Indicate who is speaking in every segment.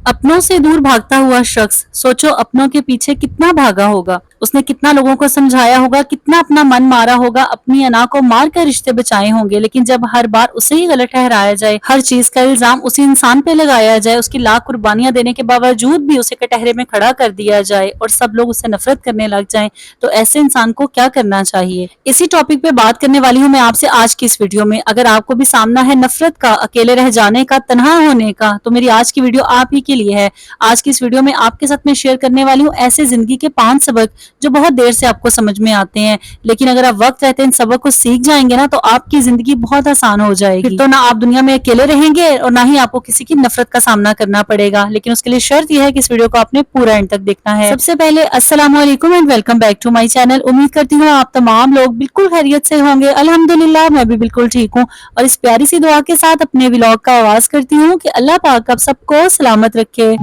Speaker 1: अपनों से दूर भागता हुआ शख्स, सोचो अपनों के पीछे कितना भागा होगा। उसने कितना लोगों को समझाया होगा, कितना अपना मन मारा होगा, अपनी अना को मार कर रिश्ते बचाए होंगे, लेकिन जब हर बार उसे ही गलत ठहराया जाए, हर चीज का इल्जाम उसी इंसान पे लगाया जाए, उसकी लाख कुर्बानियां देने के बावजूद भी उसे कटहरे में खड़ा कर दिया जाए और सब लोग उससे नफरत करने लग जाएं, तो ऐसे इंसान को क्या करना चाहिए? इसी टॉपिक पे बात करने वाली हूँ मैं आपसे आज की इस वीडियो में। अगर आपको भी सामना है नफरत का, अकेले रह जाने का, तन्हा होने का, तो मेरी आज की वीडियो आप ही के लिए है। आज की इस वीडियो में आपके साथ मैं शेयर करने वाली हूँ ऐसे जिंदगी के 5 सबक जो बहुत देर से आपको समझ में आते हैं, लेकिन अगर आप वक्त रहते इन सबक को सीख जाएंगे ना, तो आपकी जिंदगी बहुत आसान हो जाएगी। फिर तो ना आप दुनिया में अकेले रहेंगे और ना ही आपको किसी की नफरत का सामना करना पड़ेगा, लेकिन उसके लिए शर्त यह है कि इस वीडियो को आपने पूरा एंड तक देखना है। सबसे पहले अस्सलाम वालेकुम and welcome back to my channel. उम्मीद करती हूँ आप तमाम लोग बिल्कुल खैरियत से होंगे। अल्हम्दुलिल्लाह मैं भी बिल्कुल ठीक हूँ और इस प्यारी सी दुआ के साथ अपने व्लॉग का आगाज करती हूँ कि अल्लाह पाक आप सबको सलामत रखे।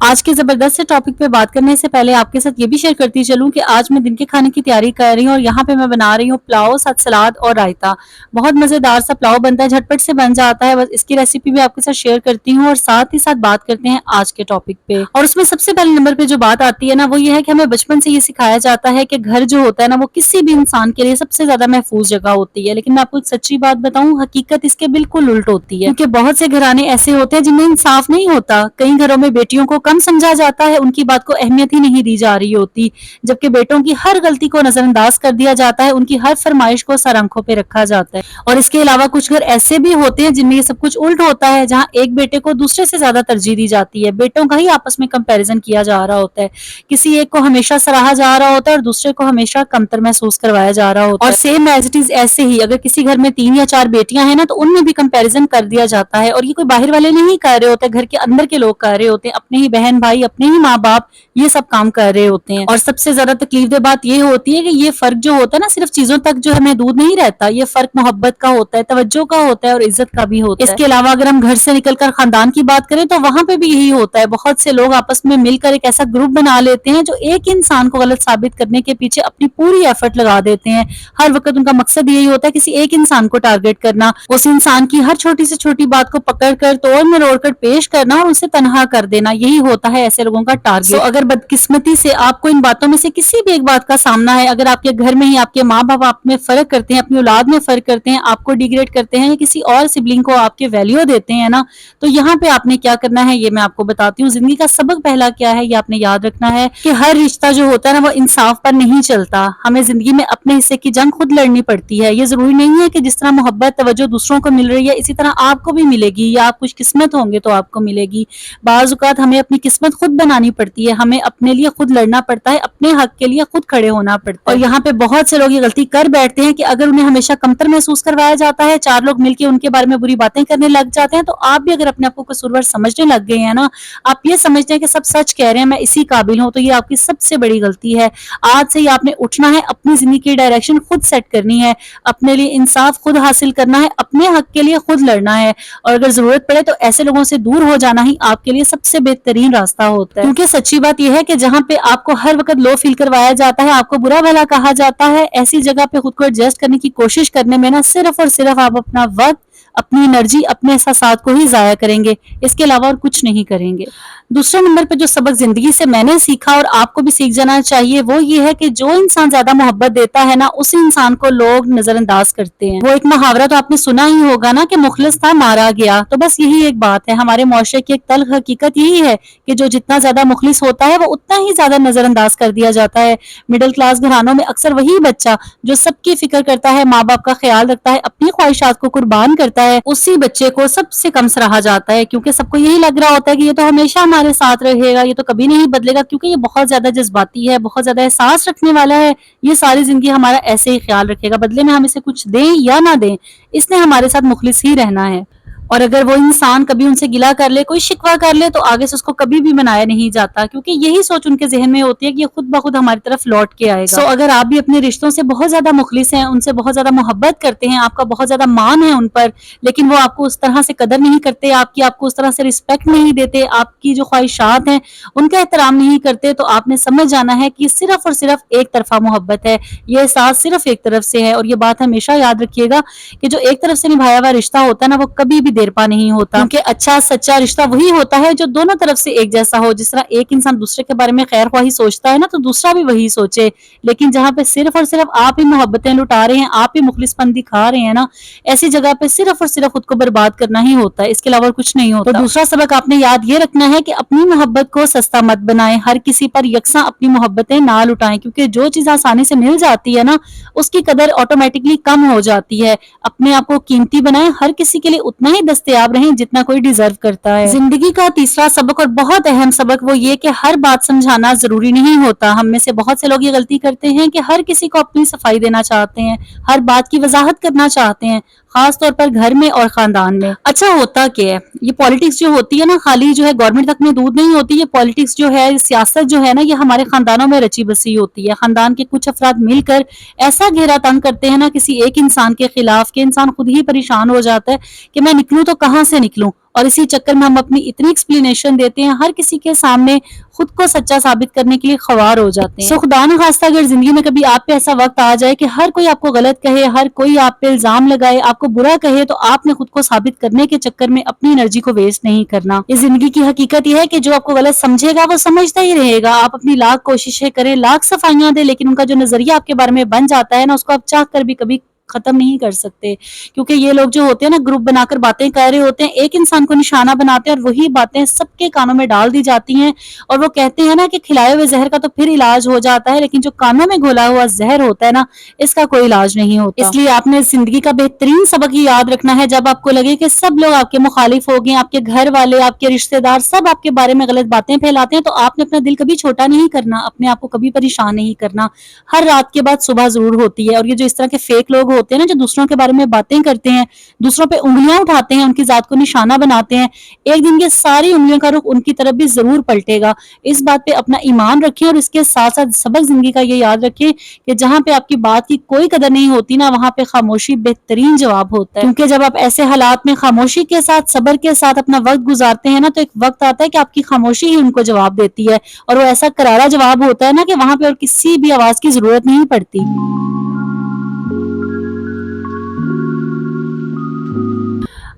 Speaker 1: आज के जबरदस्त से टॉपिक पे बात करने से पहले आपके साथ ये भी शेयर करती चलूं कि आज मैं दिन के खाने की तैयारी कर रही हूँ और यहाँ पे मैं बना रही हूँ पुलाव, साथ सलाद और रायता। बहुत मजेदार सा पुलाव बनता है, झटपट से बन जाता है। बस इसकी रेसिपी भी आपके साथ शेयर करती हूँ और साथ ही साथ बात करते हैं आज के टॉपिक पे। और उसमें सबसे पहले नंबर पे जो बात आती है ना, वो ये है कि हमें बचपन से ये सिखाया जाता है कि घर जो होता है ना, वो किसी भी इंसान के लिए सबसे ज्यादा महफूज जगह होती है। लेकिन मैं आपको एक सच्ची बात बताऊं, हकीकत इसके बिल्कुल उल्ट होती है, क्योंकि बहुत से घराने ऐसे होते हैं जिनमें इंसाफ नहीं होता। कई घरों में बेटियों को कम समझा जाता है, उनकी बात को अहमियत ही नहीं दी जा रही होती, जबकि बेटों की हर गलती को नजरअंदाज कर दिया जाता है, उनकी हर फरमाइश को सर आंखों पे रखा जाता है। और इसके अलावा कुछ घर ऐसे भी होते हैं जिनमें ये सब कुछ उल्ट होता है, जहाँ एक बेटे को दूसरे से ज्यादा तरजीह दी जाती है। बेटों का ही आपस में कंपैरिजन किया जा रहा होता है, किसी एक को हमेशा सराहा जा रहा होता है और दूसरे को हमेशा कमतर महसूस करवाया जा रहा होता है। और सेम एज इट इज ऐसे ही अगर किसी घर में 3 या 4 बेटियां हैं ना, तो उनमें भी कंपैरिजन कर दिया जाता है। और ये कोई बाहर वाले नहीं कर रहे होते, घर के अंदर के लोग कर रहे होते हैं, अपने ही बहन भाई, अपने ही माँ बाप ये सब काम कर रहे होते हैं। और सबसे ज्यादा तकलीफ बात ये होती है कि ये फर्क जो होता है ना, सिर्फ चीजों तक जो है महदूद नहीं रहता, ये फर्क मोहब्बत का होता है, तवज्जो का होता है और इज्जत का भी होता है। इसके अलावा अगर हम घर से निकलकर खानदान की बात करें तो वहां पे भी यही होता है। बहुत से लोग आपस में मिलकर एक ऐसा ग्रुप बना लेते हैं जो एक इंसान को गलत साबित करने के पीछे अपनी पूरी एफर्ट लगा देते हैं। हर वक्त उनका मकसद यही होता है किसी एक इंसान को टारगेट करना, उस इंसान की हर छोटी से छोटी बात को पकड़कर तोड़ मरोड़ कर पेश करना और उसे तनहा कर देना, यही होता है ऐसे लोगों का टारगेट। अगर बदकिस्मती से आपको इन बातों में से किसी भी एक बात का सामना है, अगर आपके घर में ही आपके माँ बाप आप में फर्क करते हैं, अपनी औलाद में फर्क करते हैं, आपको डिग्रेड करते हैं या किसी और सिबलिंग को आपके वैल्यू देते हैं ना, तो यहाँ पे आपने क्या करना है ये मैं आपको बताती हूँ। जिंदगी का सबक पहला क्या है ये आपने याद रखना है कि हर रिश्ता जो होता है ना, वो इंसाफ पर नहीं चलता। हमें जिंदगी में अपने हिस्से की जंग खुद लड़नी पड़ती है। ये जरूरी नहीं है कि जिस तरह मोहब्बत तवज्जो दूसरों को मिल रही है इसी तरह आपको भी मिलेगी, या आप कुछ किस्मत होंगे तो आपको मिलेगी। बाज़ औक़ात हमें अपनी किस्मत खुद बनानी पड़ती है, हमें अपने लिए खुद लड़ना पड़ता है, अपने हक के लिए खुद खड़े होना पड़ता है। और यहाँ पे बहुत से लोग ये गलती कर बैठते हैं कि अगर उन्हें हमेशा कमतर महसूस करवाया जाता है, 4 लोग मिलकर उनके बारे में बुरी बातें करने लग जाते हैं, तो आप भी अगर अपने आप को कसूरवार समझने लग गए हैं ना, आप ये समझते हैं कि सब सच कह रहे हैं, मैं इसी काबिल हूँ, तो ये आपकी सबसे बड़ी गलती है। आज से ही आपने उठना है, अपनी जिंदगी की डायरेक्शन खुद सेट करनी है, अपने लिए इंसाफ खुद हासिल करना है, अपने हक के लिए खुद लड़ना है। और अगर जरूरत पड़े तो ऐसे लोगों से दूर हो जाना ही आपके लिए सबसे बेहतरीन रास्ता होता है। क्योंकि सच्ची बात यह है कि जहाँ पे आपको हर वक्त लो फील करवाया जाता है, आपको बुरा भला कहा जाता है, ऐसी जगह पे खुद को एडजस्ट करने की कोशिश करने में ना सिर्फ और सिर्फ आप अपना वक्त, अपनी एनर्जी, अपने एहसासात को ही जाया करेंगे, इसके अलावा और कुछ नहीं करेंगे। दूसरे नंबर पे जो सबक जिंदगी से मैंने सीखा और आपको भी सीख जाना चाहिए वो ये है कि जो इंसान ज्यादा मोहब्बत देता है ना, उस इंसान को लोग नजरअंदाज करते हैं। वो एक मुहावरा तो आपने सुना ही होगा ना कि मुखलिस था मारा गया, तो बस यही एक बात है। हमारे मुआशरे की एक तल्ख हकीकत यही है कि जो जितना ज्यादा मुखलिस होता है वो उतना ही ज्यादा नजरअंदाज कर दिया जाता है। मिडिल क्लास घरानों में अक्सर वही बच्चा जो सबकी फिक्र करता है, माँ बाप का ख्याल रखता है, अपनी ख्वाहिशात को कुर्बान करता है, उसी बच्चे को सबसे कम सराहा जाता है, क्योंकि सबको यही लग रहा होता है कि ये तो हमेशा हमारे साथ रहेगा, ये तो कभी नहीं बदलेगा, क्योंकि ये बहुत ज्यादा जज्बाती है, बहुत ज्यादा एहसास रखने वाला है, ये सारी जिंदगी हमारा ऐसे ही ख्याल रखेगा, बदले में हम इसे कुछ दें या ना दें, इसने हमारे साथ मुखलिस ही रहना है। और अगर वो इंसान कभी उनसे गिला कर ले, कोई शिकवा कर ले, तो आगे से उसको कभी भी मनाया नहीं जाता, क्योंकि यही सोच उनके जहन में होती है कि ये खुद ब खुद हमारी तरफ लौट के आएगा। अगर आप भी अपने रिश्तों से बहुत ज्यादा मुखलिस हैं, उनसे बहुत ज्यादा मोहब्बत करते हैं, आपका बहुत ज्यादा मान है उन पर, लेकिन वो आपको उस तरह से कदर नहीं करते, आपको उस तरह से रिस्पेक्ट नहीं देते, आपकी जो ख्वाहिशात हैं उनका एहतराम नहीं करते, तो आपने समझ जाना है कि सिर्फ और सिर्फ एक तरफा मोहब्बत है, ये एहसास सिर्फ एक तरफ से है। और ये बात हमेशा याद रखिएगा कि जो एक तरफ से निभाया हुआ रिश्ता होता है ना, वो कभी भी देर पा नहीं होता, क्योंकि अच्छा सच्चा रिश्ता वही होता है जो दोनों तरफ से एक जैसा हो। जिस तरह एक इंसान दूसरे के बारे में खैर ख्वाही सोचता है ना, तो दूसरा भी वही सोचे। लेकिन जहाँ पे सिर्फ और सिर्फ आप ही मोहब्बतें लुटा रहे हैं, आप ही मुखलिसपन दिखा रहे हैं ना, ऐसी जगह पे सिर्फ और सिर्फ खुद को बर्बाद करना ही होता है, इसके अलावा कुछ नहीं होता। तो दूसरा सबक आपने याद ये रखना है कि अपनी मोहब्बत को सस्ता मत बनाएं, हर किसी पर यकसा अपनी मोहब्बतें ना लुटाएं, क्योंकि जो चीज आसानी से मिल जाती है ना, उसकी कदर ऑटोमेटिकली कम हो जाती है। अपने आप को कीमती बनाएं, हर किसी के लिए उतना ही दस्तयाब रहें जितना कोई डिजर्व करता है। जिंदगी का तीसरा सबक और बहुत अहम सबक वो ये कि हर बात समझाना जरूरी नहीं होता। हम में से बहुत से लोग ये गलती करते हैं कि हर किसी को अपनी सफाई देना चाहते हैं, हर बात की वजाहत करना चाहते हैं, खास तौर पर घर में और खानदान में। अच्छा होता क्या है, ये पॉलिटिक्स जो होती है ना, खाली जो है गवर्नमेंट तक में दूध नहीं होती। ये पॉलिटिक्स जो है, सियासत जो है ना, ये हमारे खानदानों में रची बसी होती है। खानदान के कुछ अफराद मिलकर ऐसा घेरा तंग करते हैं ना किसी एक इंसान के खिलाफ, कि इंसान खुद ही परेशान हो जाता है कि मैं निकलूं तो कहां से निकलूं। और इसी चक्कर में हम अपनी इतनी एक्सप्लेनेशन देते हैं, हर किसी के सामने खुद को सच्चा साबित करने के लिए ख्वार हो जाते हैं। सो खुदा न खास्ता अगर जिंदगी में कभी आप पे ऐसा वक्त आ जाए कि हर कोई आपको गलत कहे, हर कोई आप पे इल्जाम लगाए, आपको बुरा कहे, तो आपने खुद को साबित करने के चक्कर में अपनी एनर्जी को वेस्ट नहीं करना। इस जिंदगी की हकीकत यह है कि जो आपको गलत समझेगा वो समझता ही रहेगा। आप अपनी लाख कोशिशें करें, लाख सफाइयां दें, लेकिन उनका जो नजरिया आपके बारे में बन जाता है ना, उसको आप चाह कर भी कभी खत्म नहीं कर सकते। क्योंकि ये लोग जो होते हैं ना, ग्रुप बनाकर बातें कर रहे होते हैं, एक इंसान को निशाना बनाते हैं और वही बातें सबके कानों में डाल दी जाती हैं। और वो कहते हैं ना कि खिलाए हुए जहर का तो फिर इलाज हो जाता है, लेकिन जो कानों में घोला हुआ जहर होता है ना, इसका कोई इलाज नहीं होता। इसलिए आपने जिंदगी का बेहतरीन सबक ये याद रखना है, जब आपको लगे कि सब लोग आपके मुखालिफ हो गए, आपके घर वाले, आपके रिश्तेदार सब आपके बारे में गलत बातें फैलाते हैं, तो आपने अपना दिल कभी छोटा नहीं करना, अपने आप को कभी परेशान नहीं करना। हर रात के बाद सुबह जरूर होती है। और ये जो इस तरह के फेक लोग होते हैं ना, जो दूसरों के बारे में बातें करते हैं, दूसरों पे उंगलियां उठाते हैं, उनकी जात को निशाना बनाते हैं, एक दिन ये सारी उंगलियों का रुख उनकी तरफ भी जरूर पलटेगा। इस बात पे अपना ईमान रखें और इसके साथ साथ सबक जिंदगी का ये याद रखें कि जहां पे आपकी बात की कोई कदर नहीं होती ना, वहां पे खामोशी बेहतरीन जवाब होता है। क्योंकि जब आप ऐसे हालात में खामोशी के साथ, सब्र के साथ अपना वक्त गुजारते हैं ना, तो एक वक्त आता है कि आपकी खामोशी ही उनको जवाब देती है, और वो ऐसा करारा जवाब होता है ना कि वहां पे और किसी भी आवाज की जरूरत नहीं पड़ती।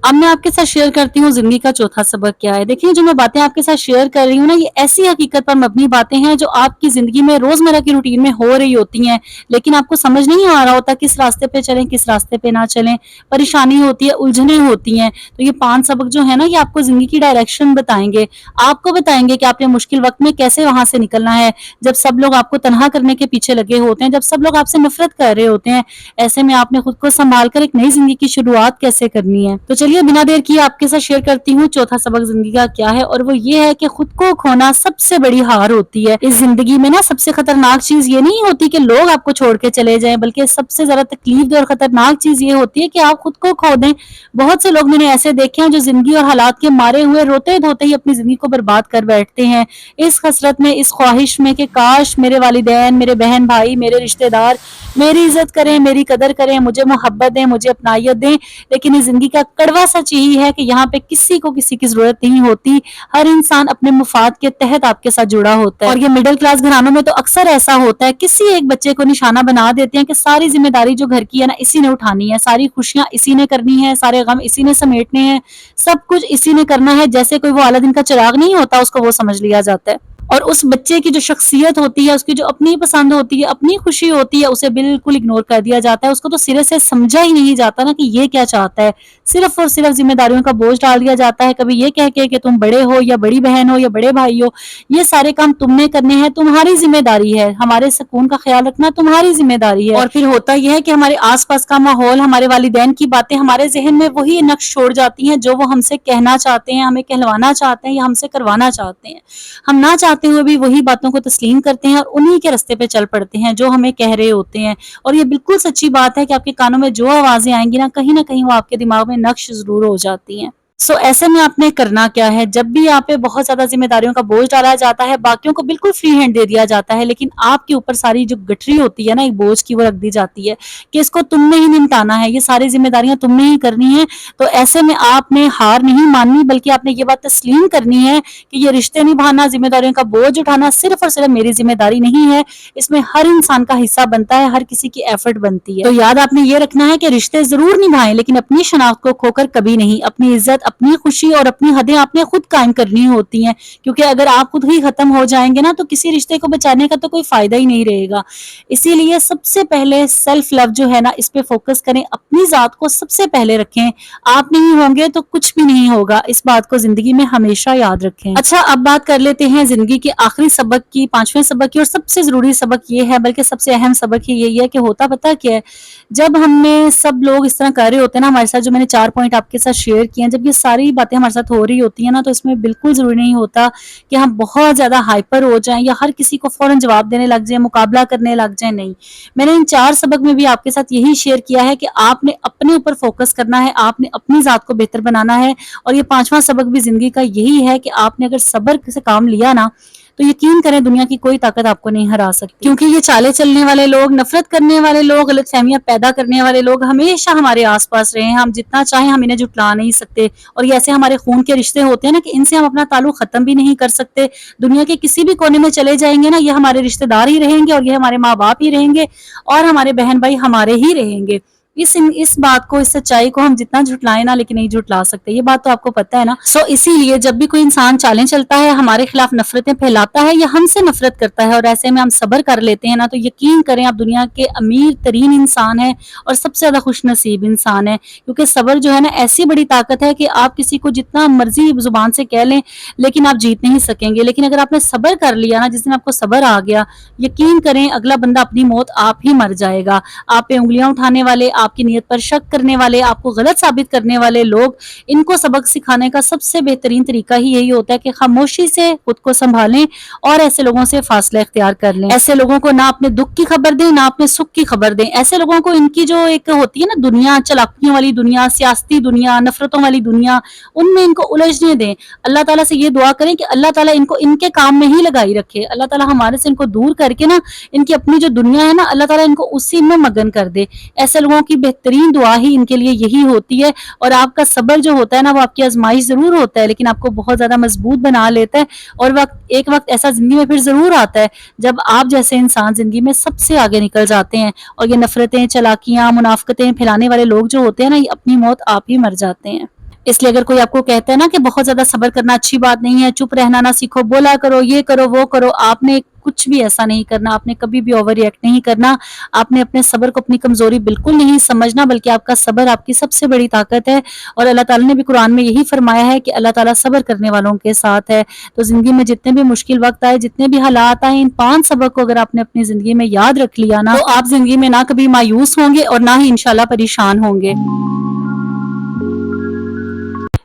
Speaker 1: अब मैं आपके साथ शेयर करती हूँ जिंदगी का चौथा सबक क्या है। देखिए, जो मैं बातें आपके साथ शेयर कर रही हूँ ना, ये ऐसी हकीकत पर मबनी बातें हैं जो आपकी जिंदगी में रोजमर्रा की रूटीन में हो रही होती हैं, लेकिन आपको समझ नहीं आ रहा होता किस रास्ते पे चलें, किस रास्ते पे ना चलें। परेशानी होती है, उलझने होती हैं। तो ये 5 सबक जो है ना, ये आपको जिंदगी की डायरेक्शन बताएंगे, आपको बताएंगे कि आपने मुश्किल वक्त में कैसे वहां से निकलना है। जब सब लोग आपको तनहा करने के पीछे लगे होते हैं, जब सब लोग आपसे नफरत कर रहे होते हैं, ऐसे में आपने खुद को संभाल कर एक नई जिंदगी की शुरुआत कैसे करनी है। तो चलिए बिना देर किए आपके साथ शेयर करती हूँ चौथा सबक जिंदगी का क्या है, और वो ये है कि खुद को खोना सबसे बड़ी हार होती है। इस जिंदगी में ना सबसे खतरनाक चीज ये नहीं होती कि लोग आपको छोड़ के चले जाएं, बल्कि सबसे ज्यादा तकलीफ और खतरनाक चीज ये होती है कि आप खुद को खो दें। बहुत से लोग मैंने ऐसे देखे हैं जो जिंदगी और हालात के मारे हुए रोते धोते ही अपनी जिंदगी को बर्बाद कर बैठते हैं, इस हसरत में, इस ख्वाहिश में कि काश मेरे वालिदैन, मेरे बहन भाई, मेरे रिश्तेदार मेरी इज्जत करें, मेरी कदर करें, मुझे मोहब्बत दें, मुझे अपनायत दें। लेकिन इस जिंदगी का कड़वा सच यही है कि यहाँ पे किसी को किसी की जरूरत नहीं होती। हर इंसान अपने मुफाद के तहत आपके साथ जुड़ा होता है। और ये मिडिल क्लास घरानों में तो अक्सर ऐसा होता है, किसी एक बच्चे को निशाना बना देते हैं कि सारी जिम्मेदारी जो घर की है ना, इसी ने उठानी है, सारी खुशियां इसी ने करनी है, सारे गम इसी ने समेटने हैं, सब कुछ इसी ने करना है। जैसे कोई वो अलादीन का चिराग नहीं होता, उसको वो समझ लिया जाता है। और उस बच्चे की जो शख्सियत होती है, उसकी जो अपनी पसंद होती है, अपनी खुशी होती है, उसे बिल्कुल इग्नोर कर दिया जाता है। उसको तो सिरे से समझा ही नहीं जाता ना कि ये क्या चाहता है। सिर्फ और सिर्फ जिम्मेदारियों का बोझ डाल दिया जाता है, कभी ये कह के कि तुम बड़े हो या बड़ी बहन हो या बड़े भाई हो, ये सारे काम तुमने करने हैं, तुम्हारी जिम्मेदारी है, हमारे सुकून का ख्याल रखना तुम्हारी जिम्मेदारी है। और फिर होता यह है कि हमारे आसपास का माहौल, हमारे वालिदैन की बातें हमारे जहन में वही नक्श छोड़ जाती हैं जो वो हमसे कहना चाहते हैं, हमें कहलवाना चाहते हैं या हमसे करवाना चाहते हैं। हम ना चाहते हुए भी वही बातों को तस्लीम करते हैं और उन्हीं के रास्ते पे चल पड़ते हैं जो हमें कह रहे होते हैं। और ये बिल्कुल सच्ची बात है कि आपके कानों में जो आवाजें आएंगी ना कहीं वो आपके दिमाग में नक्श जरूर हो जाती हैं। سو ایسے میں آپ نے کرنا کیا ہے، جب بھی آپ پہ بہت زیادہ ذمہ داریوں کا بوجھ ڈالا جاتا ہے، باقیوں کو بالکل فری ہینڈ دے دیا جاتا ہے، لیکن آپ کے اوپر ساری جو گٹھری ہوتی ہے نا ایک بوجھ کی، وہ رکھ دی جاتی ہے کہ اس کو تم نے ہی نمٹانا ہے، یہ ساری ذمہ داریاں تم نے ہی کرنی ہے۔ تو ایسے میں آپ نے ہار نہیں ماننی، بلکہ آپ نے یہ بات تسلیم کرنی ہے کہ یہ رشتے نبھانا، ذمہ داریوں کا بوجھ اٹھانا صرف اور صرف میری ذمہ داری نہیں ہے، اس میں ہر انسان کا حصہ بنتا ہے، ہر کسی کی ایفرٹ بنتی ہے۔ تو یاد آپ نے یہ رکھنا ہے کہ رشتے ضرور نبھائیں، لیکن اپنی شناخت کو کھو کر کبھی نہیں۔ اپنی عزت، اپنی خوشی اور اپنی حدیں آپ نے خود قائم کرنی ہوتی ہیں، کیونکہ اگر آپ خود ہی ختم ہو جائیں گے نا تو کسی رشتے کو بچانے کا تو کوئی فائدہ ہی نہیں رہے گا۔ اسی لیے سب سے پہلے سیلف لو جو ہے نا اس پہ فوکس کریں، اپنی ذات کو سب سے پہلے رکھیں۔ آپ نہیں ہوں گے تو کچھ بھی نہیں ہوگا، اس بات کو زندگی میں ہمیشہ یاد رکھیں۔ اچھا، اب بات کر لیتے ہیں زندگی کے آخری سبق کی، 5ویں سبق کی، اور سب سے ضروری سبق یہ ہے، بلکہ سب سے اہم سبق ہی یہی ہے کہ ہوتا پتہ کیا ہے، جب ہم نے سب لوگ اس طرح کر رہے ہوتے ہیں نا ہمارے ساتھ، جو میں نے 4 پوائنٹ آپ کے ساتھ شیئر کیے ہیں، جب یہ ساری باتیں ہمارے ساتھ ہو رہی ہوتی ہیں نا تو اس میں بالکل ضروری نہیں ہوتا کہ ہم بہت زیادہ ہائپر ہو جائیں یا ہر کسی کو فوراً جواب دینے لگ جائیں، مقابلہ کرنے لگ جائیں۔ نہیں، میں نے ان 4 سبق میں بھی آپ کے ساتھ یہی شیئر کیا ہے کہ آپ نے اپنے اوپر فوکس کرنا ہے، آپ نے اپنی ذات کو بہتر بنانا ہے، اور یہ 5واں سبق بھی زندگی کا یہی ہے کہ آپ نے اگر صبر سے کام لیا نا تو یقین کریں دنیا کی کوئی طاقت آپ کو نہیں ہرا سکتی، کیونکہ یہ چالے چلنے والے لوگ، نفرت کرنے والے لوگ، غلط فہمیاں پیدا کرنے والے لوگ ہمیشہ ہمارے آس پاس رہے ہیں، ہم جتنا چاہیں ہم انہیں جھٹلا نہیں سکتے، اور یہ ایسے ہمارے خون کے رشتے ہوتے ہیں نا کہ ان سے ہم اپنا تعلق ختم بھی نہیں کر سکتے۔ دنیا کے کسی بھی کونے میں چلے جائیں گے نا، یہ ہمارے رشتے دار ہی رہیں گے، اور یہ ہمارے ماں باپ ہی رہیں گے، اور ہمارے بہن بھائی ہمارے ہی رہیں گے۔ اس بات کو، اس سچائی کو ہم جتنا جھٹلائیں نا لیکن نہیں جھٹلا سکتے، یہ بات تو آپ کو پتہ ہے نا۔ اسی لیے جب بھی کوئی انسان چالیں چلتا ہے، ہمارے خلاف نفرتیں پھیلاتا ہے یا ہم سے نفرت کرتا ہے، اور ایسے میں ہم صبر کر لیتے ہیں نا، تو یقین کریں آپ دنیا کے امیر ترین انسان ہیں اور سب سے زیادہ خوش نصیب انسان ہے، کیونکہ صبر جو ہے نا ایسی بڑی طاقت ہے کہ آپ کسی کو جتنا مرضی زبان سے کہہ لیں لیکن آپ جیت نہیں سکیں گے، لیکن اگر آپ نے صبر کر لیا نا، جس دن آپ کو صبر آ گیا، یقین کریں اگلا بندہ اپنی موت آپ ہی مر جائے گا۔ آپ پہ انگلیاں اٹھانے والے، آپ کی نیت پر شک کرنے والے، آپ کو غلط ثابت کرنے والے لوگ، ان کو سبق سکھانے کا سب سے بہترین طریقہ ہی یہی ہوتا ہے کہ خاموشی سے خود کو سنبھالیں اور ایسے لوگوں سے فاصلہ اختیار کر لیں۔ ایسے لوگوں کو نہ اپنے دکھ کی خبر دیں، نہ اپنے سکھ کی خبر دیں۔ ایسے لوگوں کو ان کی جو ایک ہوتی ہے نا دنیا، چلاکیوں والی دنیا، سیاسی دنیا، نفرتوں والی دنیا، ان میں ان کو الجھنے دیں۔ اللہ تعالیٰ سے یہ دعا کریں کہ اللہ تعالیٰ ان کو ان کے کام میں ہی لگائی رکھے، اللہ تعالیٰ ہمارے سے ان کو دور کر کے نا ان کی اپنی جو دنیا ہے نا اللہ تعالیٰ ان کو اسی میں مگن کر دے۔ ایسے لوگوں کی بہترین دعا ہی ان کے لیے یہی ہوتی ہے، اور آپ کا صبر جو ہوتا ہے نا وہ آپ کی آزمائش ضرور ہوتا ہے لیکن آپ کو بہت زیادہ مضبوط بنا لیتا ہے، اور ایک وقت ایسا زندگی میں پھر ضرور آتا ہے جب آپ جیسے انسان زندگی میں سب سے آگے نکل جاتے ہیں، اور یہ نفرتیں، چلاکیاں، منافقتیں پھیلانے والے لوگ جو ہوتے ہیں نا یہ اپنی موت آپ ہی مر جاتے ہیں۔ اس لیے اگر کوئی آپ کو کہتا ہے نا کہ بہت زیادہ صبر کرنا اچھی بات نہیں ہے، چپ رہنا نہ سیکھو، بولا کرو، یہ کرو وہ کرو، آپ نے کچھ بھی ایسا نہیں کرنا، آپ نے کبھی بھی اوور ریئیکٹ نہیں کرنا، آپ نے اپنے صبر کو اپنی کمزوری بالکل نہیں سمجھنا، بلکہ آپ کا صبر آپ کی سب سے بڑی طاقت ہے، اور اللہ تعالیٰ نے بھی قرآن میں یہی فرمایا ہے کہ اللہ تعالیٰ صبر کرنے والوں کے ساتھ ہے۔ تو زندگی میں جتنے بھی مشکل وقت آئے، جتنے بھی حالات آئے، ان 5 سبق کو اگر آپ نے اپنی زندگی میں یاد رکھ لیا نا تو آپ زندگی میں نہ کبھی مایوس ہوں گے اور نہ ہی انشاءاللہ پریشان ہوں گے۔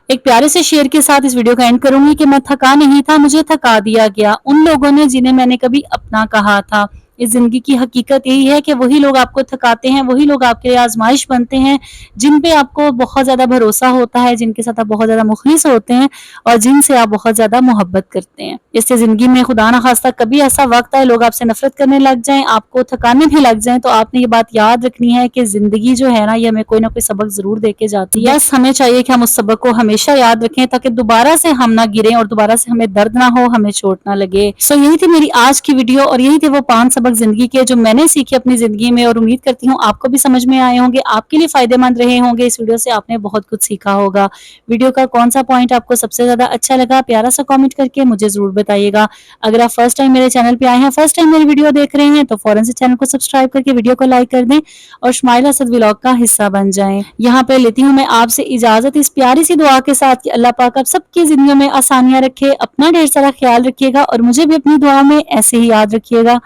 Speaker 1: ایک پیارے سے شعر کے ساتھ اس ویڈیو کا اینڈ کروں گی کہ میں تھکا نہیں تھا، مجھے تھکا دیا گیا ان لوگوں نے جنہیں میں نے کبھی اپنا کہا تھا۔ اس زندگی کی حقیقت یہی ہے کہ وہی لوگ آپ کو تھکاتے ہیں، وہی لوگ آپ کے لیے آزمائش بنتے ہیں، جن پہ آپ کو بہت زیادہ بھروسہ ہوتا ہے، جن کے ساتھ آپ بہت زیادہ مخلص ہوتے ہیں، اور جن سے آپ بہت زیادہ محبت کرتے ہیں۔ اس سے زندگی میں خدا نہ خواستہ کبھی ایسا وقت آئے لوگ آپ سے نفرت کرنے لگ جائیں، آپ کو تھکانے بھی لگ جائیں، تو آپ نے یہ بات یاد رکھنی ہے کہ زندگی جو ہے نا یہ ہمیں کوئی نہ کوئی سبق ضرور دے کے جاتی ہے۔ بس ہمیں چاہیے کہ ہم اس سبق کو ہمیشہ یاد رکھیں تاکہ دوبارہ سے ہم نہ گریں اور دوبارہ سے ہمیں درد نہ ہو، ہمیں چوٹ نہ لگے۔ یہی تھی میری آج کی ویڈیو، اور یہی تھے وہ 5 سبق زندگی کے جو میں نے سیکھے اپنی زندگی میں، اور امید کرتی ہوں آپ کو بھی سمجھ میں آئے ہوں گے، آپ کے لیے فائدہ مند رہے ہوں گے۔ اس ویڈیو سے آپ نے بہت کچھ سیکھا ہوگا۔ ویڈیو کا کون سا پوائنٹ آپ کو سب سے زیادہ اچھا لگا، پیارا سا کامنٹ کر کے مجھے ضرور بتائیے گا۔ اگر آپ فرسٹ ٹائم میرے چینل پہ آئے ہیں، فرسٹ ٹائم میری ویڈیو دیکھ رہے ہیں، تو فوراً سے چینل کو سبسکرائب کر کے ویڈیو کو لائک کر دیں اور شمائل اسد ولاگ کا حصہ بن جائیں۔ یہاں پہ لیتی ہوں میں آپ سے اجازت اس پیاری سی دعا کے ساتھ کہ اللہ پاک آپ سب کی زندگیوں میں آسانیاں رکھے، اپنا ڈھیر سارا خیال رکھیے گا، اور مجھے بھی اپنی دعا میں ایسے ہی یاد رکھیے گا۔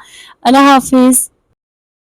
Speaker 1: اللہ حافظ۔